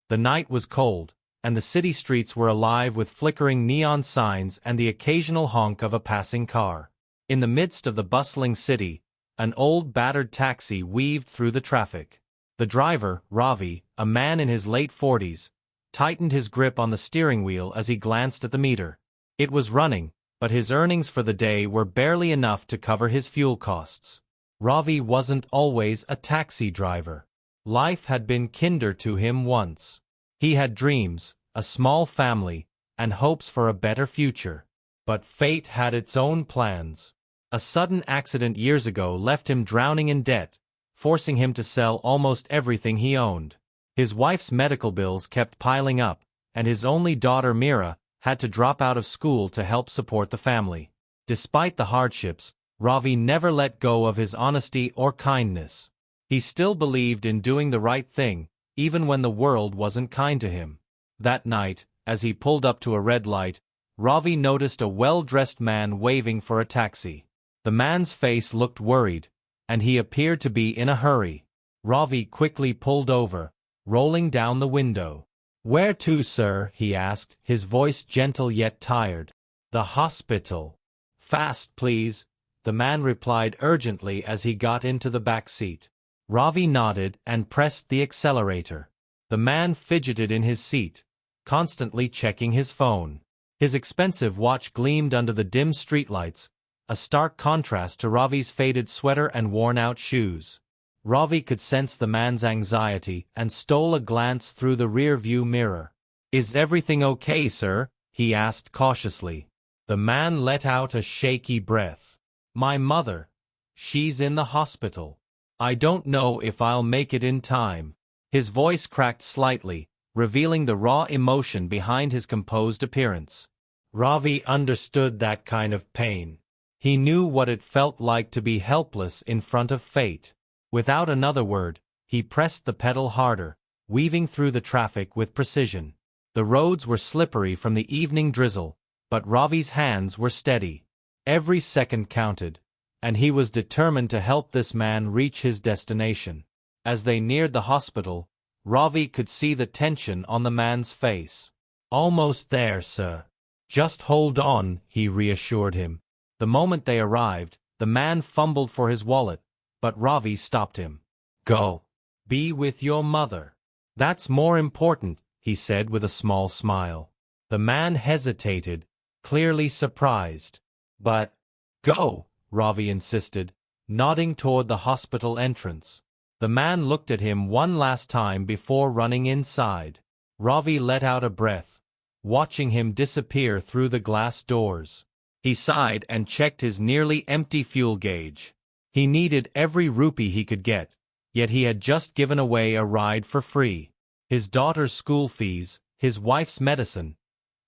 The night was cold, and the city streets were alive with flickering neon signs and the occasional honk of a passing car. In the midst of the bustling city, an old battered taxi weaved through the traffic. The driver, Ravi, a man in his late 40s, tightened his grip on the steering wheel as he glanced at the meter. It was running, but his earnings for the day were barely enough to cover his fuel costs. Ravi wasn't always a taxi driver. Life had been kinder to him once. He had dreams, a small family, and hopes for a better future. But fate had its own plans. A sudden accident years ago left him drowning in debt, forcing him to sell almost everything he owned. His wife's medical bills kept piling up, and his only daughter Mira had to drop out of school to help support the family. Despite the hardships, Ravi never let go of his honesty or kindness. He still believed in doing the right thing, even when the world wasn't kind to him. That night, as he pulled up to a red light, Ravi noticed a well-dressed man waving for a taxi. The man's face looked worried, and he appeared to be in a hurry. Ravi quickly pulled over, rolling down the window. "Where to, sir?" he asked, his voice gentle yet tired. "The hospital." "Fast, please," the man replied urgently as he got into the back seat. Ravi nodded and pressed the accelerator. The man fidgeted in his seat, constantly checking his phone. His expensive watch gleamed under the dim streetlights, a stark contrast to Ravi's faded sweater and worn-out shoes. Ravi could sense the man's anxiety and stole a glance through the rear-view mirror. "Is everything okay, sir?" he asked cautiously. The man let out a shaky breath. "My mother. She's in the hospital. I don't know if I'll make it in time." His voice cracked slightly, revealing the raw emotion behind his composed appearance. Ravi understood that kind of pain. He knew what it felt like to be helpless in front of fate. Without another word, he pressed the pedal harder, weaving through the traffic with precision. The roads were slippery from the evening drizzle, but Ravi's hands were steady. Every second counted, and he was determined to help this man reach his destination. As they neared the hospital, Ravi could see the tension on the man's face. "Almost there, sir. Just hold on," he reassured him. The moment they arrived, the man fumbled for his wallet, but Ravi stopped him. "Go. Be with your mother. That's more important," he said with a small smile. The man hesitated, clearly surprised. "But go," Ravi insisted, nodding toward the hospital entrance. The man looked at him one last time before running inside. Ravi let out a breath, watching him disappear through the glass doors. He sighed and checked his nearly empty fuel gauge. He needed every rupee he could get, yet he had just given away a ride for free. His daughter's school fees, his wife's medicine.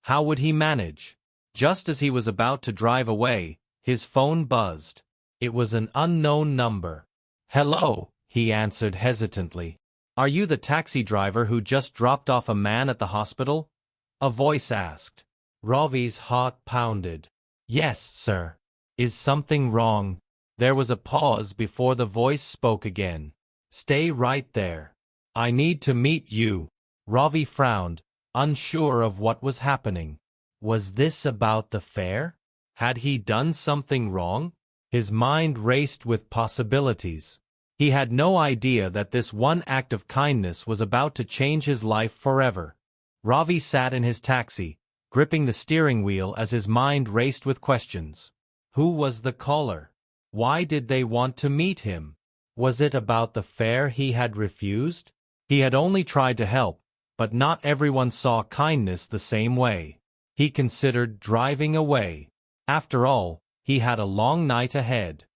How would he manage? Just as he was about to drive away, his phone buzzed. It was an unknown number. "Hello," he answered hesitantly. "Are you the taxi driver who just dropped off a man at the hospital?" a voice asked. Ravi's heart pounded. "Yes, sir. Is something wrong?" There was a pause before the voice spoke again. "Stay right there. I need to meet you." Ravi frowned, unsure of what was happening. Was this about the fare? Had he done something wrong? His mind raced with possibilities. He had no idea that this one act of kindness was about to change his life forever. Ravi sat in his taxi, gripping the steering wheel as his mind raced with questions. Who was the caller? Why did they want to meet him? Was it about the fare he had refused? He had only tried to help, but not everyone saw kindness the same way. He considered driving away. After all, he had a long night ahead.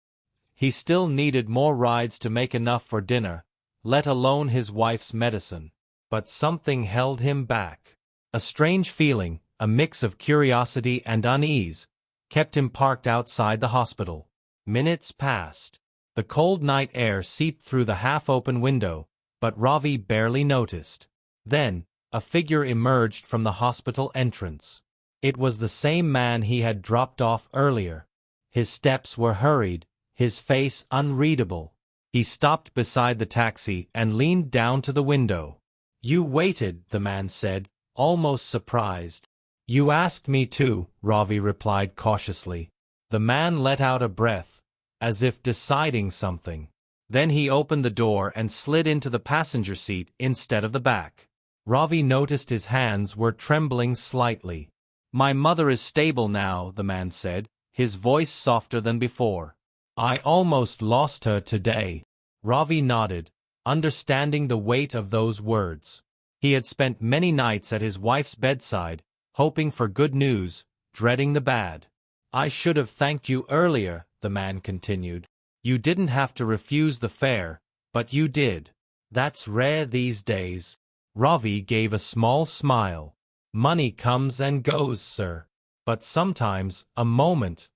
He still needed more rides to make enough for dinner, let alone his wife's medicine. But something held him back. A strange feeling, a mix of curiosity and unease, kept him parked outside the hospital. Minutes passed. The cold night air seeped through the half-open window, but Ravi barely noticed. Then, a figure emerged from the hospital entrance. It was the same man he had dropped off earlier. His steps were hurried, his face unreadable. He stopped beside the taxi and leaned down to the window. You waited, the man said, almost surprised. You asked me to, Ravi replied cautiously. The man let out a breath, as if deciding something. Then he opened the door and slid into the passenger seat instead of the back. Ravi noticed his hands were trembling slightly. My mother is stable now, the man said, his voice softer than before. I almost lost her today. Ravi nodded, understanding the weight of those words. He had spent many nights at his wife's bedside, hoping for good news, dreading the bad. I should have thanked you earlier, the man continued. You didn't have to refuse the fare, but you did. That's rare these days. Ravi gave a small smile. Money comes and goes, sir. But sometimes, a moment,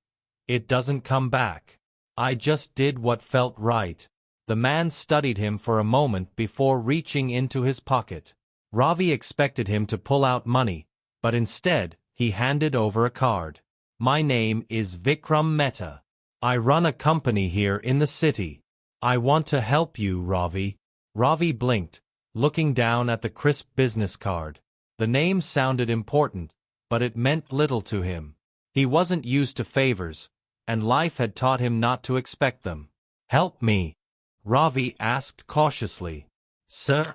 it doesn't come back. I just did what felt right. The man studied him for a moment before reaching into his pocket. Ravi expected him to pull out money, but instead, he handed over a card. My name is Vikram Mehta. I run a company here in the city. I want to help you, Ravi. Ravi blinked, looking down at the crisp business card. The name sounded important, but it meant little to him. He wasn't used to favors, and life had taught him not to expect them. Help me? Ravi asked cautiously. Sir,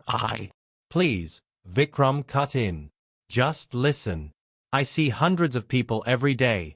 Please, Vikram cut in. Just listen. I see hundreds of people every day.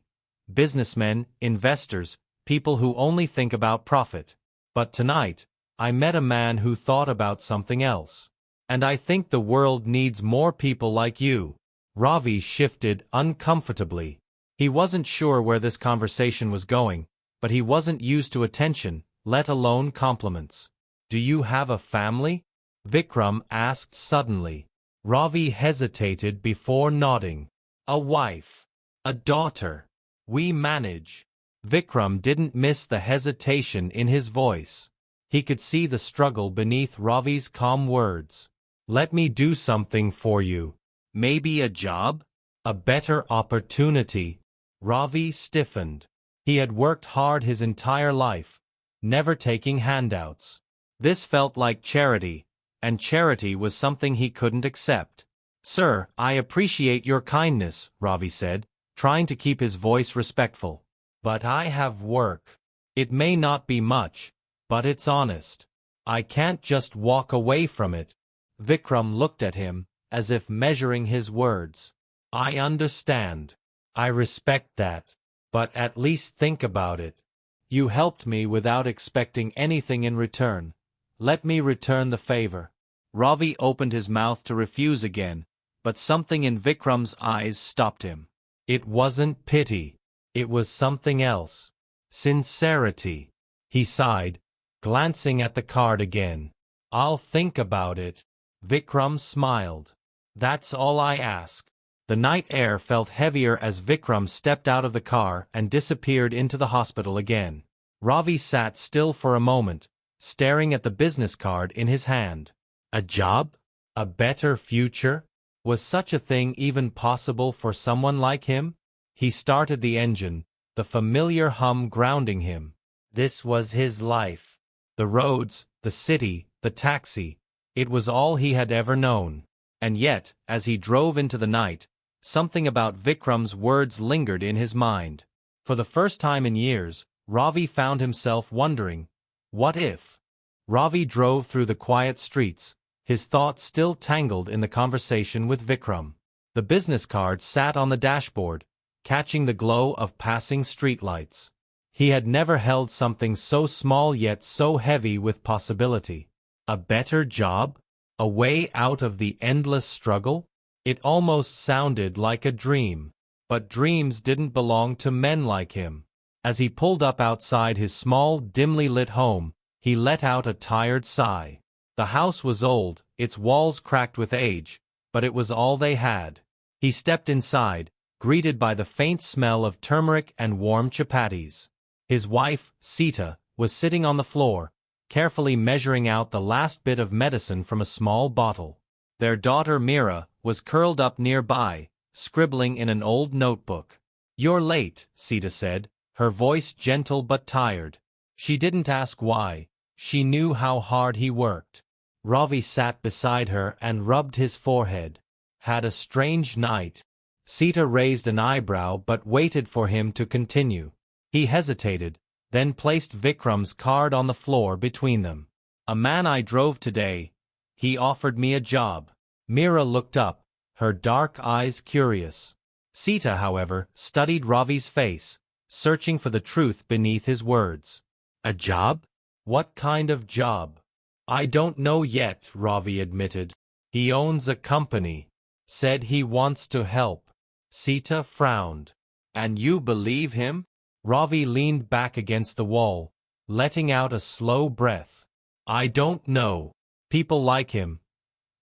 Businessmen, investors, people who only think about profit. But tonight, I met a man who thought about something else. And I think the world needs more people like you. Ravi shifted uncomfortably. He wasn't sure where this conversation was going, but he wasn't used to attention, let alone compliments. Do you have a family? Vikram asked suddenly. Ravi hesitated before nodding. A wife. A daughter. We manage. Vikram didn't miss the hesitation in his voice. He could see the struggle beneath Ravi's calm words. Let me do something for you. Maybe a job? A better opportunity. Ravi stiffened. He had worked hard his entire life, never taking handouts. This felt like charity, and charity was something he couldn't accept. Sir, I appreciate your kindness, Ravi said, trying to keep his voice respectful. But I have work. It may not be much, but it's honest. I can't just walk away from it. Vikram looked at him, as if measuring his words. I understand. I respect that. But at least think about it. You helped me without expecting anything in return. Let me return the favor. Ravi opened his mouth to refuse again, but something in Vikram's eyes stopped him. It wasn't pity. It was something else. Sincerity. He sighed, glancing at the card again. I'll think about it. Vikram smiled. That's all I ask. The night air felt heavier as Vikram stepped out of the car and disappeared into the hospital again. Ravi sat still for a moment, staring at the business card in his hand. A job? A better future? Was such a thing even possible for someone like him? He started the engine, the familiar hum grounding him. This was his life. The roads, the city, the taxi. It was all he had ever known. And yet, as he drove into the night, something about Vikram's words lingered in his mind. For the first time in years, Ravi found himself wondering, what if? Ravi drove through the quiet streets, his thoughts still tangled in the conversation with Vikram. The business card sat on the dashboard, catching the glow of passing streetlights. He had never held something so small yet so heavy with possibility. A better job? A way out of the endless struggle? It almost sounded like a dream. But dreams didn't belong to men like him. As he pulled up outside his small, dimly lit home, he let out a tired sigh. The house was old, its walls cracked with age, but it was all they had. He stepped inside, greeted by the faint smell of turmeric and warm chapatis. His wife, Sita, was sitting on the floor, carefully measuring out the last bit of medicine from a small bottle. Their daughter Mira was curled up nearby, scribbling in an old notebook. You're late, Sita said, her voice gentle but tired. She didn't ask why. She knew how hard he worked. Ravi sat beside her and rubbed his forehead. Had a strange night. Sita raised an eyebrow but waited for him to continue. He hesitated, then placed Vikram's card on the floor between them. A man I drove today. He offered me a job. Mira looked up, her dark eyes curious. Sita, however, studied Ravi's face, searching for the truth beneath his words. A job? What kind of job? I don't know yet, Ravi admitted. He owns a company. Said he wants to help. Sita frowned. And you believe him? Ravi leaned back against the wall, letting out a slow breath. I don't know. People like him.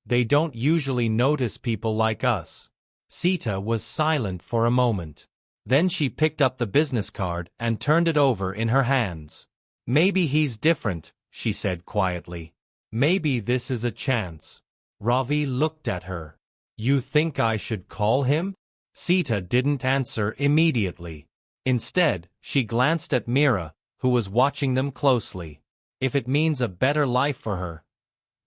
They don't usually notice people like us. Sita was silent for a moment. Then she picked up the business card and turned it over in her hands. Maybe he's different, she said quietly. Maybe this is a chance. Ravi looked at her. You think I should call him? Sita didn't answer immediately. Instead, she glanced at Mira, who was watching them closely. If it means a better life for her,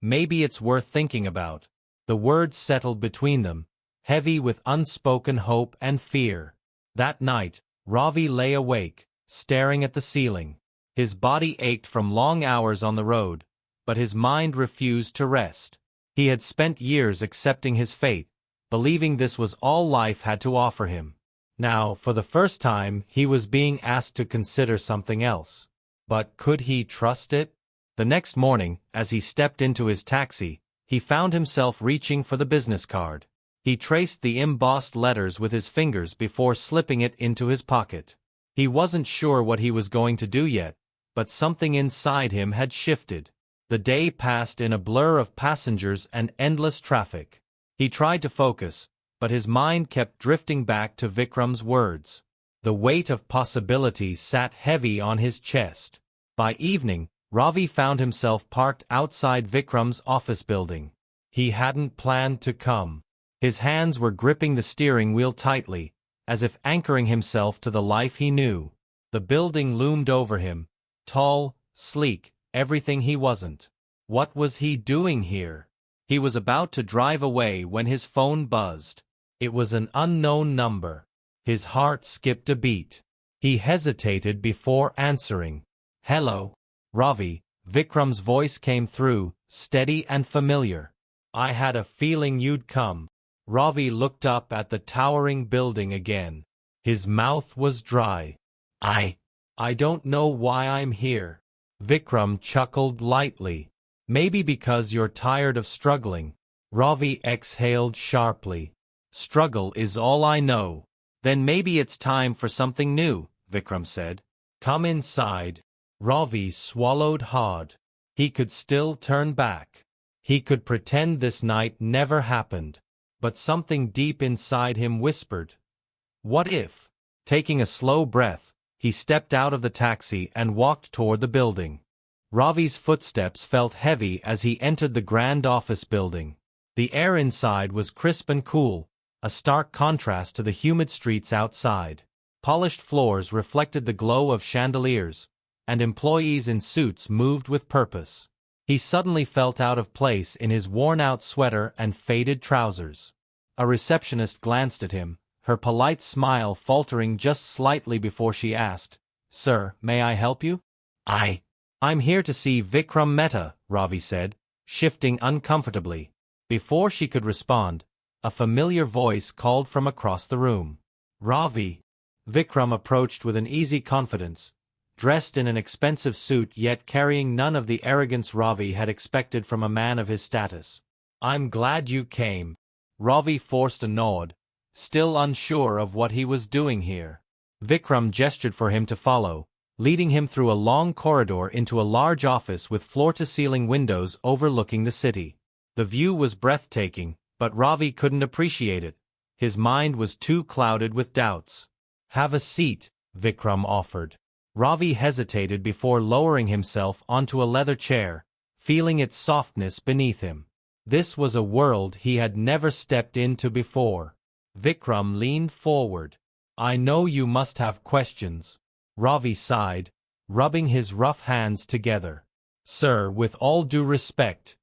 maybe it's worth thinking about. The words settled between them, heavy with unspoken hope and fear. That night, Ravi lay awake, staring at the ceiling. His body ached from long hours on the road, but his mind refused to rest. He had spent years accepting his fate, believing this was all life had to offer him. Now, for the first time, he was being asked to consider something else. But could he trust it? The next morning, as he stepped into his taxi, he found himself reaching for the business card. He traced the embossed letters with his fingers before slipping it into his pocket. He wasn't sure what he was going to do yet, but something inside him had shifted. The day passed in a blur of passengers and endless traffic. He tried to focus, but his mind kept drifting back to Vikram's words. The weight of possibility sat heavy on his chest. By evening, Ravi found himself parked outside Vikram's office building. He hadn't planned to come. His hands were gripping the steering wheel tightly, as if anchoring himself to the life he knew. The building loomed over him, tall, sleek, everything he wasn't. What was he doing here? He was about to drive away when his phone buzzed. It was an unknown number. His heart skipped a beat. He hesitated before answering. Hello, Ravi. Vikram's voice came through, steady and familiar. I had a feeling you'd come. Ravi looked up at the towering building again. His mouth was dry. I don't know why I'm here. Vikram chuckled lightly. Maybe because you're tired of struggling. Ravi exhaled sharply. Struggle is all I know. Then maybe it's time for something new, Vikram said. Come inside. Ravi swallowed hard. He could still turn back. He could pretend this night never happened. But something deep inside him whispered, what if? Taking a slow breath, he stepped out of the taxi and walked toward the building. Ravi's footsteps felt heavy as he entered the grand office building. The air inside was crisp and cool, a stark contrast to the humid streets outside. Polished floors reflected the glow of chandeliers, and employees in suits moved with purpose. He suddenly felt out of place in his worn-out sweater and faded trousers. A receptionist glanced at him, her polite smile faltering just slightly before she asked, Sir, may I help you? I'm here to see Vikram Mehta, Ravi said, shifting uncomfortably. Before she could respond, a familiar voice called from across the room. Ravi. Vikram approached with an easy confidence, dressed in an expensive suit yet carrying none of the arrogance Ravi had expected from a man of his status. I'm glad you came. Ravi forced a nod, still unsure of what he was doing here. Vikram gestured for him to follow, leading him through a long corridor into a large office with floor-to-ceiling windows overlooking the city. The view was breathtaking, but Ravi couldn't appreciate it. His mind was too clouded with doubts. Have a seat, Vikram offered. Ravi hesitated before lowering himself onto a leather chair, feeling its softness beneath him. This was a world he had never stepped into before. Vikram leaned forward. I know you must have questions. Ravi sighed, rubbing his rough hands together. Sir, with all due respect,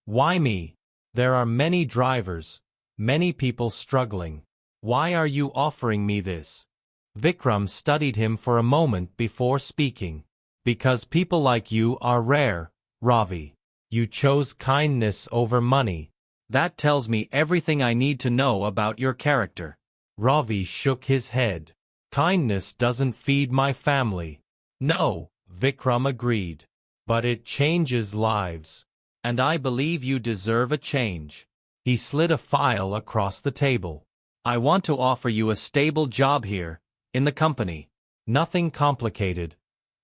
Why me? There are many drivers, many people struggling. Why are you offering me this? Vikram studied him for a moment before speaking. Because people like you are rare, Ravi. You chose kindness over money. That tells me everything I need to know about your character. Ravi shook his head. Kindness doesn't feed my family. No, Vikram agreed. But it changes lives. And I believe you deserve a change. He slid a file across the table. I want to offer you a stable job here, in the company. Nothing complicated.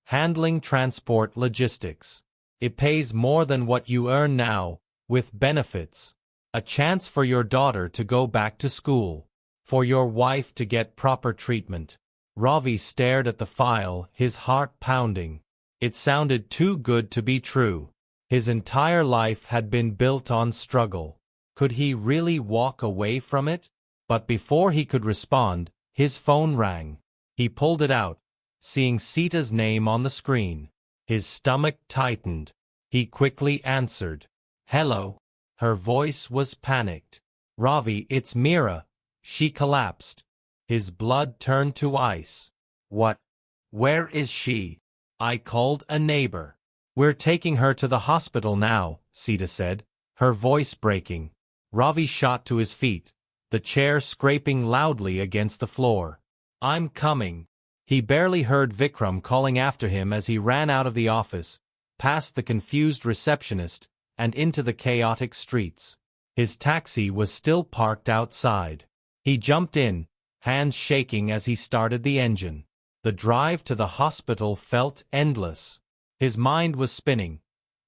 Handling transport logistics. It pays more than what you earn now, with benefits. A chance for your daughter to go back to school. For your wife to get proper treatment. Ravi stared at the file, his heart pounding. It sounded too good to be true. His entire life had been built on struggle. Could he really walk away from it? But before he could respond, his phone rang. He pulled it out, seeing Sita's name on the screen. His stomach tightened. He quickly answered. Hello. Her voice was panicked. Ravi, it's Meera. She collapsed. His blood turned to ice. What? Where is she? I called a neighbor. We're taking her to the hospital now, Sita said, her voice breaking. Ravi shot to his feet, the chair scraping loudly against the floor. I'm coming. He barely heard Vikram calling after him as he ran out of the office, past the confused receptionist, and into the chaotic streets. His taxi was still parked outside. He jumped in, hands shaking as he started the engine. The drive to the hospital felt endless. His mind was spinning.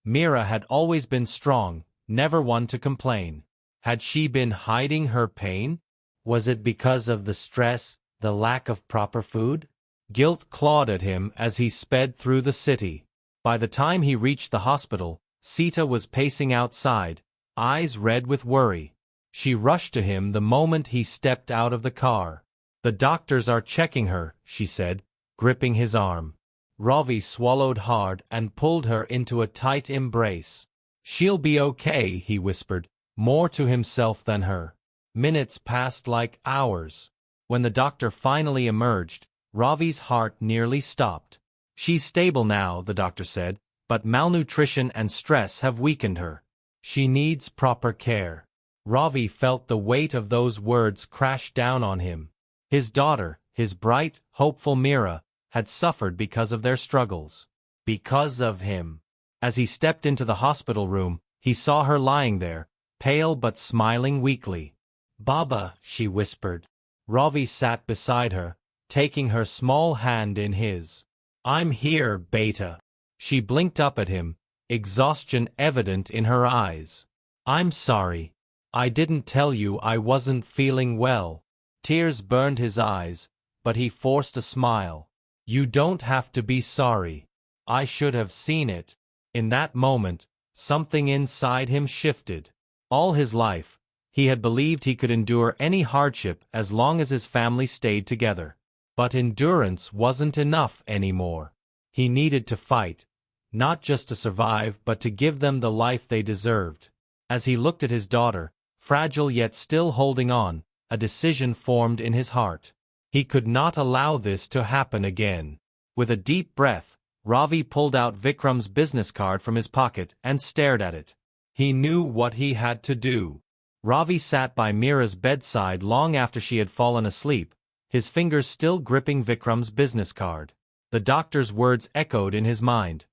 Meera had always been strong, never one to complain. Had she been hiding her pain? Was it because of the stress, the lack of proper food? Guilt clawed at him as he sped through the city. By the time he reached the hospital, Sita was pacing outside, eyes red with worry. She rushed to him the moment he stepped out of the car. The doctors are checking her, she said, gripping his arm. Ravi swallowed hard and pulled her into a tight embrace. She'll be okay, he whispered, more to himself than her. Minutes passed like hours. When the doctor finally emerged, Ravi's heart nearly stopped. She's stable now, the doctor said, but malnutrition and stress have weakened her. She needs proper care. Ravi felt the weight of those words crash down on him. His daughter, his bright, hopeful Meera, had suffered because of their struggles. Because of him. As he stepped into the hospital room, he saw her lying there, pale but smiling weakly. Baba, she whispered. Ravi sat beside her, taking her small hand in his. I'm here, beta. She blinked up at him, exhaustion evident in her eyes. I'm sorry. I didn't tell you I wasn't feeling well. Tears burned his eyes, but he forced a smile. You don't have to be sorry. I should have seen it. In that moment, something inside him shifted. All his life, he had believed he could endure any hardship as long as his family stayed together. But endurance wasn't enough anymore. He needed to fight, not just to survive but to give them the life they deserved. As he looked at his daughter, fragile yet still holding on, a decision formed in his heart. He could not allow this to happen again. With a deep breath, Ravi pulled out Vikram's business card from his pocket and stared at it. He knew what he had to do. Ravi sat by Meera's bedside long after she had fallen asleep, his fingers still gripping Vikram's business card. The doctor's words echoed in his mind.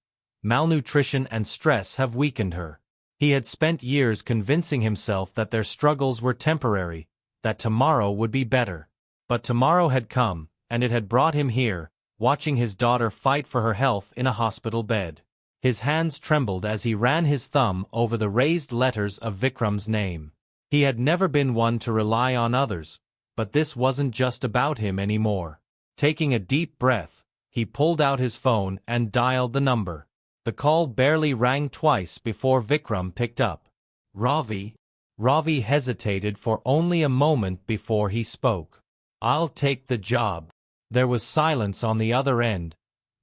Malnutrition and stress have weakened her. He had spent years convincing himself that their struggles were temporary, that tomorrow would be better. But tomorrow had come, and it had brought him here, watching his daughter fight for her health in a hospital bed. His hands trembled as he ran his thumb over the raised letters of Vikram's name. He had never been one to rely on others, but this wasn't just about him anymore. Taking a deep breath, he pulled out his phone and dialed the number. The call barely rang twice before Vikram picked up. Ravi? Ravi hesitated for only a moment before he spoke. I'll take the job. There was silence on the other end,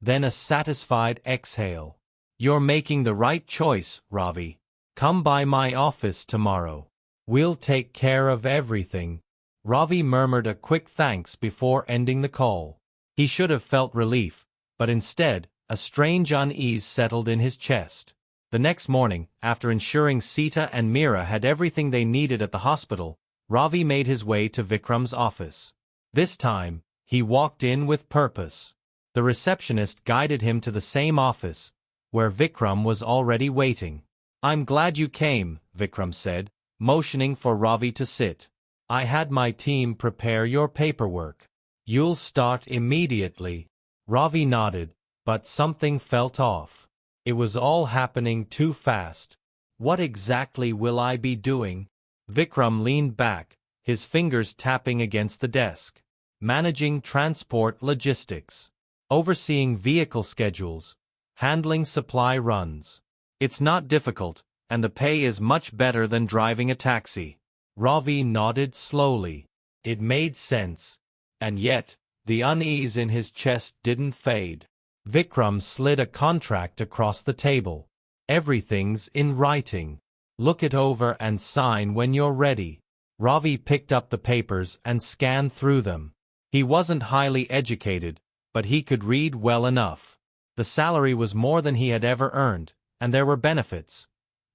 then a satisfied exhale. You're making the right choice, Ravi. Come by my office tomorrow. We'll take care of everything. Ravi murmured a quick thanks before ending the call. He should have felt relief, but instead, a strange unease settled in his chest. The next morning, after ensuring Sita and Meera had everything they needed at the hospital, Ravi made his way to Vikram's office. This time, he walked in with purpose. The receptionist guided him to the same office, where Vikram was already waiting. "I'm glad you came," Vikram said, motioning for Ravi to sit. "I had my team prepare your paperwork. You'll start immediately." Ravi nodded, but something felt off. It was all happening too fast. "What exactly will I be doing?" Vikram leaned back, his fingers tapping against the desk. "Managing transport logistics. Overseeing vehicle schedules. Handling supply runs. It's not difficult, and the pay is much better than driving a taxi." Ravi nodded slowly. It made sense. And yet, the unease in his chest didn't fade. Vikram slid a contract across the table. "Everything's in writing. Look it over and sign when you're ready." Ravi picked up the papers and scanned through them. He wasn't highly educated, but he could read well enough. The salary was more than he had ever earned, and there were benefits.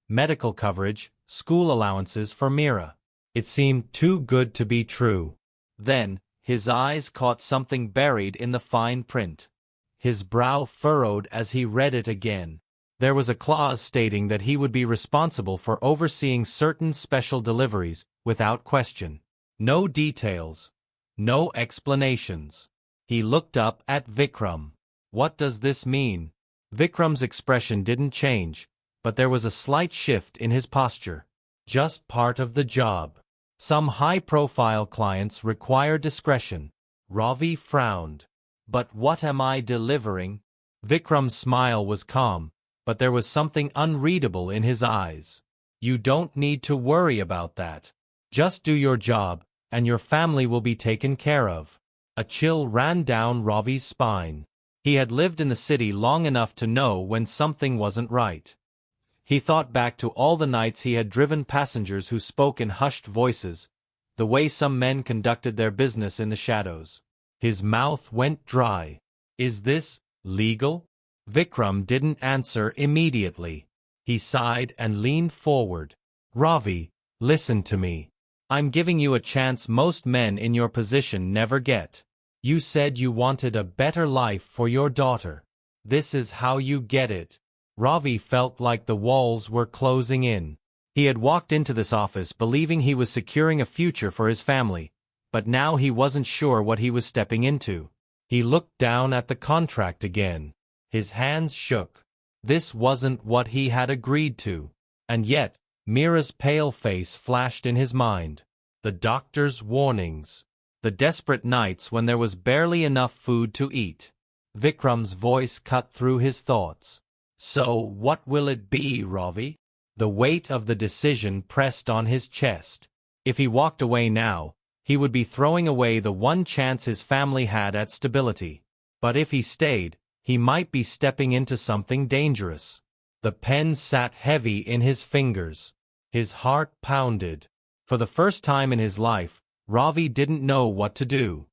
Medical coverage, school allowances for Meera. It seemed too good to be true. Then, his eyes caught something buried in the fine print. His brow furrowed as he read it again. There was a clause stating that he would be responsible for overseeing certain special deliveries, without question. No details. No explanations. He looked up at Vikram. "What does this mean?" Vikram's expression didn't change, but there was a slight shift in his posture. "Just part of the job. Some high-profile clients require discretion." Ravi frowned. "But what am I delivering?" Vikram's smile was calm, but there was something unreadable in his eyes. "You don't need to worry about that. Just do your job, and your family will be taken care of." A chill ran down Ravi's spine. He had lived in the city long enough to know when something wasn't right. He thought back to all the nights he had driven passengers who spoke in hushed voices, the way some men conducted their business in the shadows. His mouth went dry. "Is this legal?" Vikram didn't answer immediately. He sighed and leaned forward. "Ravi, listen to me. I'm giving you a chance most men in your position never get. You said you wanted a better life for your daughter. This is how you get it." Ravi felt like the walls were closing in. He had walked into this office believing he was securing a future for his family, but now he wasn't sure what he was stepping into. He looked down at the contract again. His hands shook. This wasn't what he had agreed to. And yet, Meera's pale face flashed in his mind. The doctor's warnings. The desperate nights when there was barely enough food to eat. Vikram's voice cut through his thoughts. "So what will it be, Ravi?" The weight of the decision pressed on his chest. If he walked away now, he would be throwing away the one chance his family had at stability. But if he stayed, he might be stepping into something dangerous. The pen sat heavy in his fingers. His heart pounded. For the first time in his life, Ravi didn't know what to do.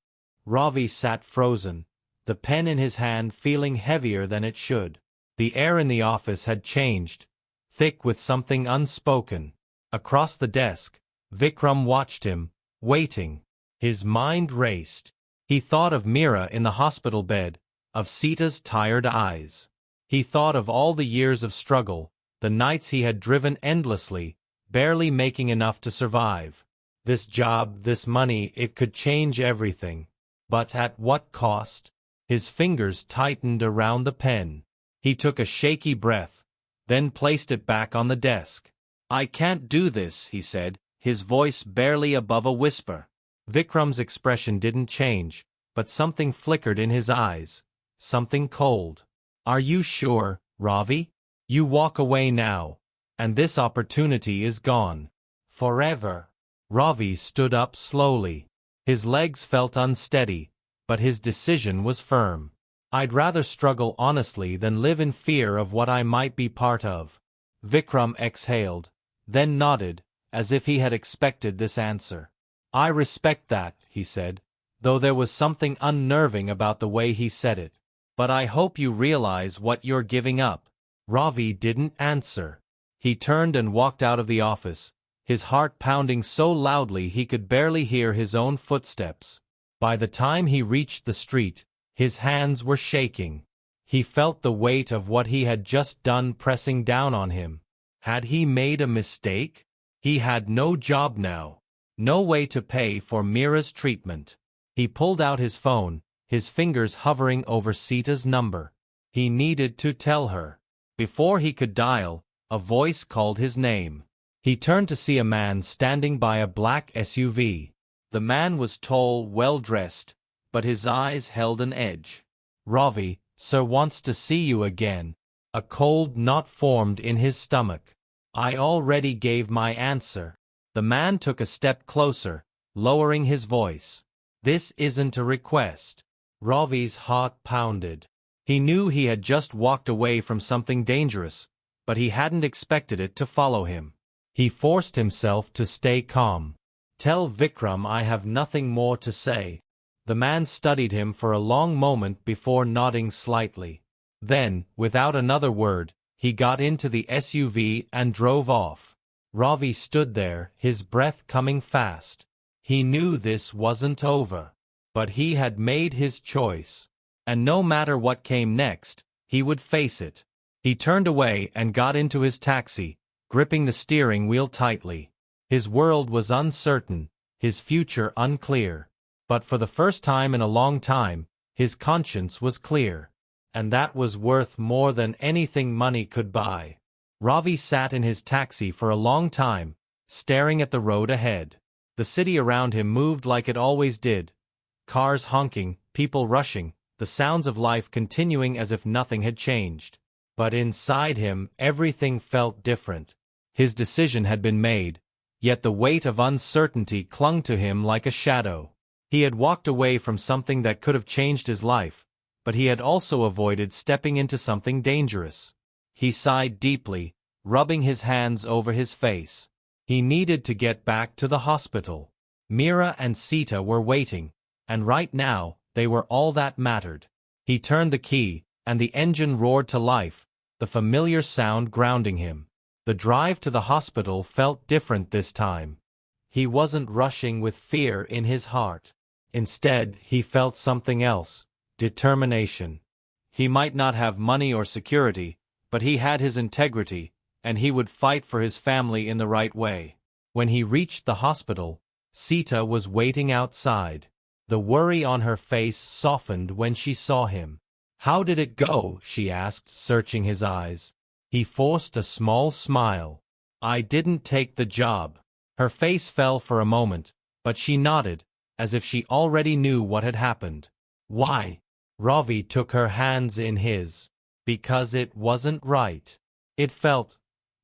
Ravi sat frozen, the pen in his hand feeling heavier than it should. The air in the office had changed, thick with something unspoken. Across the desk, Vikram watched him, waiting. His mind raced. He thought of Meera in the hospital bed, of Sita's tired eyes. He thought of all the years of struggle, the nights he had driven endlessly, barely making enough to survive. This job, this money, it could change everything. But at what cost? His fingers tightened around the pen. He took a shaky breath, then placed it back on the desk. "I can't do this," he said, his voice barely above a whisper. Vikram's expression didn't change, but something flickered in his eyes, something cold. "Are you sure, Ravi? You walk away now, and this opportunity is gone. Forever." Ravi stood up slowly. His legs felt unsteady, but his decision was firm. "I'd rather struggle honestly than live in fear of what I might be part of." Vikram exhaled, then nodded, as if he had expected this answer. I respect that, he said, though there was something unnerving about the way he said it. But I hope you realize what you're giving up. Ravi didn't answer. He turned and walked out of the office, his heart pounding so loudly he could barely hear his own footsteps. By the time he reached the street, his hands were shaking. He felt the weight of what he had just done pressing down on him. Had he made a mistake? He had no job now, no way to pay for Mira's treatment. He pulled out his phone, his fingers hovering over Sita's number. He needed to tell her. Before he could dial, a voice called his name. He turned to see a man standing by a black SUV. The man was tall, well-dressed, but his eyes held an edge. Ravi, sir wants to see you again. A cold knot formed in his stomach. I already gave my answer. The man took a step closer, lowering his voice. This isn't a request. Ravi's heart pounded. He knew he had just walked away from something dangerous, but he hadn't expected it to follow him. He forced himself to stay calm. Tell Vikram I have nothing more to say. The man studied him for a long moment before nodding slightly. Then, without another word, he got into the SUV and drove off. Ravi stood there, his breath coming fast. He knew this wasn't over. But he had made his choice. And no matter what came next, he would face it. He turned away and got into his taxi, gripping the steering wheel tightly. His world was uncertain, his future unclear. But for the first time in a long time, his conscience was clear. And that was worth more than anything money could buy. Ravi sat in his taxi for a long time, staring at the road ahead. The city around him moved like it always did. Cars honking, people rushing, the sounds of life continuing as if nothing had changed. But inside him, everything felt different. His decision had been made, yet the weight of uncertainty clung to him like a shadow. He had walked away from something that could have changed his life, but he had also avoided stepping into something dangerous. He sighed deeply, rubbing his hands over his face. He needed to get back to the hospital. Mira and Sita were waiting, and right now, they were all that mattered. He turned the key, and the engine roared to life, the familiar sound grounding him. The drive to the hospital felt different this time. He wasn't rushing with fear in his heart. Instead, he felt something else. Determination. He might not have money or security, but he had his integrity, and he would fight for his family in the right way. When he reached the hospital, Sita was waiting outside. The worry on her face softened when she saw him. How did it go? She asked, searching his eyes. He forced a small smile. I didn't take the job. Her face fell for a moment, but she nodded, as if she already knew what had happened. Why? Ravi took her hands in his. Because it wasn't right. It felt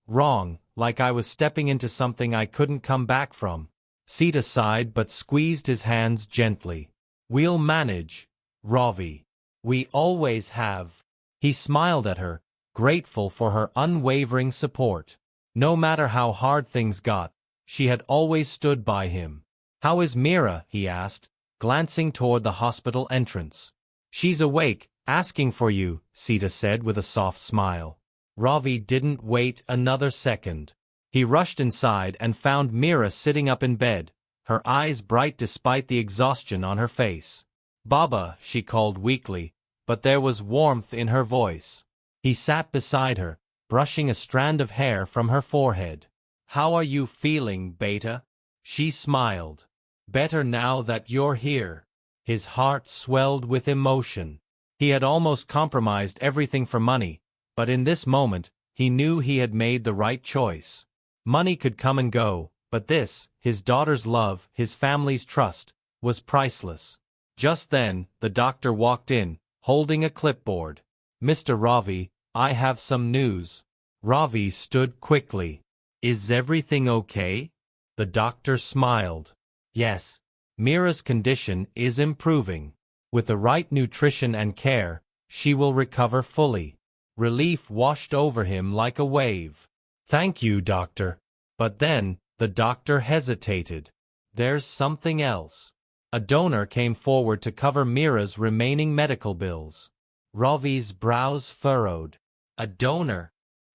wrong, like I was stepping into something I couldn't come back from. Sita sighed but squeezed his hands gently. We'll manage, Ravi. We always have. He smiled at her, grateful for her unwavering support. No matter how hard things got, she had always stood by him. How is Mira? He asked, glancing toward the hospital entrance. She's awake, asking for you, Sita said with a soft smile. Ravi didn't wait another second. He rushed inside and found Mira sitting up in bed, her eyes bright despite the exhaustion on her face. Baba, she called weakly, but there was warmth in her voice. He sat beside her, brushing a strand of hair from her forehead. How are you feeling, Beta? She smiled. Better now that you're here. His heart swelled with emotion. He had almost compromised everything for money, but in this moment, he knew he had made the right choice. Money could come and go, but this, his daughter's love, his family's trust, was priceless. Just then, the doctor walked in, holding a clipboard. Mr. Ravi, I have some news. Ravi stood quickly. Is everything okay? The doctor smiled. Yes. Mira's condition is improving. With the right nutrition and care, she will recover fully. Relief washed over him like a wave. "Thank you, doctor." But then, the doctor hesitated. "There's something else." A donor came forward to cover Mira's remaining medical bills. Ravi's brows furrowed. "A donor?"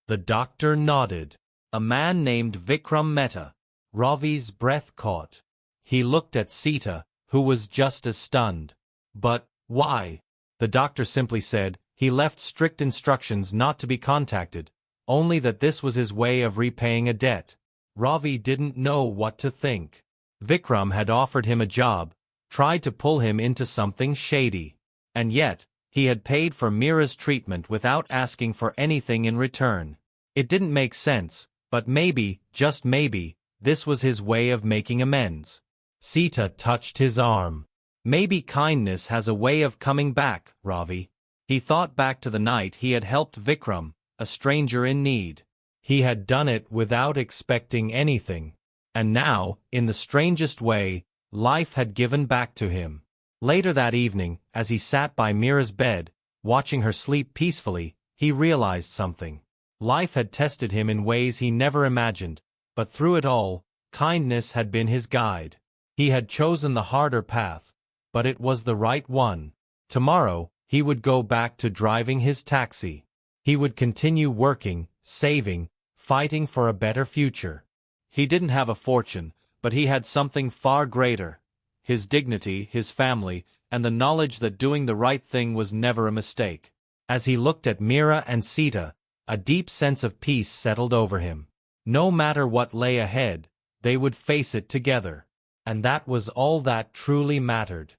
The doctor nodded. "A man named Vikram Mehta." Ravi's breath caught. He looked at Sita, who was just as stunned. "But why?" The doctor simply said he left strict instructions not to be contacted, only that this was his way of repaying a debt. Ravi didn't know what to think. Vikram had offered him a job, tried to pull him into something shady. And yet, he had paid for Mira's treatment without asking for anything in return. It didn't make sense, but maybe, just maybe, this was his way of making amends. Sita touched his arm. "Maybe kindness has a way of coming back, Ravi." He thought back to the night he had helped Vikram, a stranger in need. He had done it without expecting anything. And now, in the strangest way, life had given back to him. Later that evening, as he sat by Mira's bed, watching her sleep peacefully, he realized something. Life had tested him in ways he never imagined, but through it all, kindness had been his guide. He had chosen the harder path, but it was the right one. Tomorrow, he would go back to driving his taxi. He would continue working, saving, fighting for a better future. He didn't have a fortune, but he had something far greater. His dignity, his family, and the knowledge that doing the right thing was never a mistake. As he looked at Mira and Sita, a deep sense of peace settled over him. No matter what lay ahead, they would face it together. And that was all that truly mattered.